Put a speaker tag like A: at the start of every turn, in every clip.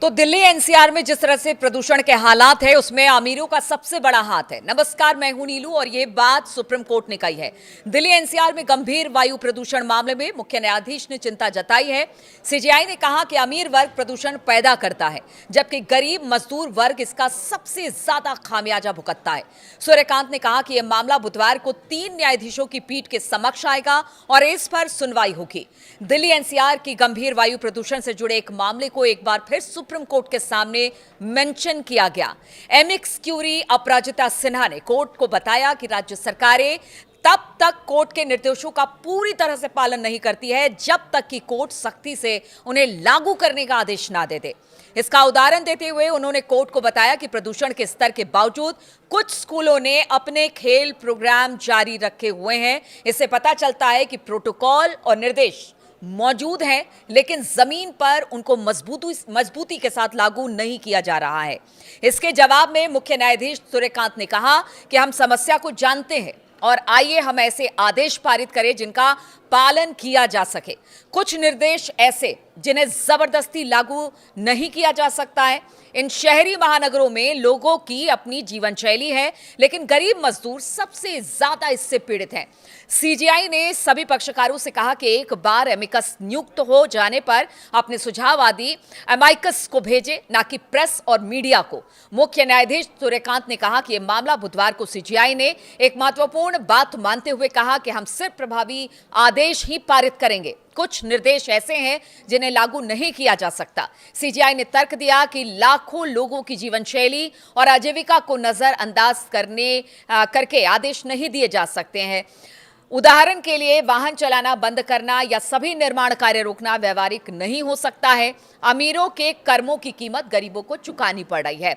A: तो दिल्ली एनसीआर में जिस तरह से प्रदूषण के हालात है उसमें अमीरों का सबसे बड़ा हाथ है। नमस्कार, मैं हूं नीलू और ये बात सुप्रीम कोर्ट ने कही है। दिल्ली एनसीआर में गंभीर वायु प्रदूषण मामले में मुख्य न्यायाधीश ने चिंता जताई है। सीजेआई ने कहा कि अमीर वर्ग प्रदूषण पैदा करता है जबकि गरीब मजदूर वर्ग इसका सबसे ज्यादा खामियाजा भुगतता है। सूर्यकांत ने कहा कि यह मामला बुधवार को 3 न्यायाधीशों की पीठ के समक्ष आएगा और इस पर सुनवाई होगी। दिल्ली एनसीआर की गंभीर वायु प्रदूषण से जुड़े एक मामले को एक बार फिर सुप्रीम कोर्ट के सामने मेंशन किया गया। एमिक्स क्यूरी अपराजिता सिन्हा ने कोर्ट को बताया कि राज्य सरकारें तब तक कोर्ट के निर्देशों का पूरी तरह से पालन नहीं करती है जब तक कि कोर्ट सख्ती से उन्हें लागू करने का आदेश ना दे दे। इसका उदाहरण देते हुए उन्होंने कोर्ट को बताया कि प्रदूषण के स्तर के बावजूद कुछ स्कूलों ने अपने खेल प्रोग्राम जारी रखे हुए हैं। इससे पता चलता है कि प्रोटोकॉल और निर्देश मौजूद हैं लेकिन जमीन पर उनको मजबूती के साथ लागू नहीं किया जा रहा है। इसके जवाब में मुख्य न्यायाधीश सूर्यकांत ने कहा कि हम समस्या को जानते हैं और आइए हम ऐसे आदेश पारित करें जिनका पालन किया जा सके। कुछ निर्देश ऐसे जिन्हें जबरदस्ती लागू नहीं किया जा सकता है। इन शहरी महानगरों में लोगों की अपनी जीवन शैली है लेकिन गरीब मजदूर सबसे ज्यादा इससे पीड़ित हैं। सीजीआई ने सभी पक्षकारों से कहा कि एक बार एमिकस नियुक्त हो जाने पर अपने सुझाव आदि एमाइकस को भेजे, ना कि प्रेस और मीडिया को। मुख्य न्यायाधीश सूर्यकांत ने कहा कि यह मामला बुधवार को सीजीआई ने एक महत्वपूर्ण बात मानते हुए कहा कि हम सिर्फ प्रभावी आदेश ही पारित करेंगे। कुछ निर्देश ऐसे हैं जिन्हें लागू नहीं किया जा सकता। सीजीआई ने तर्क दिया कि लाखों लोगों की जीवन शैली और आजीविका को नजरअंदाज करके आदेश नहीं दिए जा सकते हैं। उदाहरण के लिए वाहन चलाना बंद करना या सभी निर्माण कार्य रोकना व्यवहारिक नहीं हो सकता है। अमीरों के कर्मों की कीमत गरीबों को चुकानी पड़ रही है।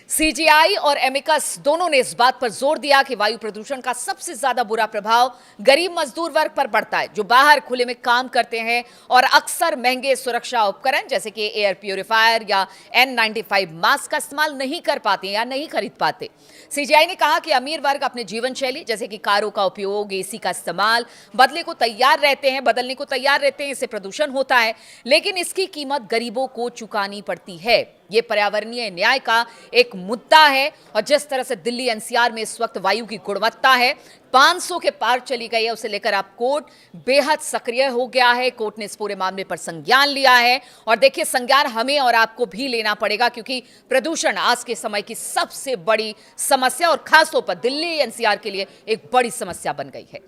A: सीजीआई और एमिकस दोनों ने इस बात पर जोर दिया कि वायु प्रदूषण का सबसे ज्यादा बुरा प्रभाव गरीब मजदूर वर्ग पर पड़ता है जो बाहर खुले में काम करते हैं और अक्सर महंगे सुरक्षा उपकरण जैसे कि एयर प्यूरिफायर या N95 मास्क का इस्तेमाल नहीं कर पाते या नहीं खरीद पाते। सीजीआई ने कहा कि अमीर वर्ग अपने जीवन शैली जैसे कि कारों का उपयोग, एसी का इस्तेमाल बदलने को तैयार रहते हैं। इससे प्रदूषण होता है लेकिन इसकी कीमत गरीबों को चुकानी पड़ती है। ये पर्यावरणीय न्याय का एक मुद्दा है और जिस तरह से दिल्ली एनसीआर में इस वक्त वायु की गुणवत्ता है 500 के पार चली गई है, उसे लेकर अब कोर्ट बेहद सक्रिय हो गया है। कोर्ट ने इस पूरे मामले पर संज्ञान लिया है और देखिए संज्ञान हमें और आपको भी लेना पड़ेगा क्योंकि प्रदूषण आज के समय की सबसे बड़ी समस्या और खासतौर पर दिल्ली एनसीआर के लिए एक बड़ी समस्या बन गई है।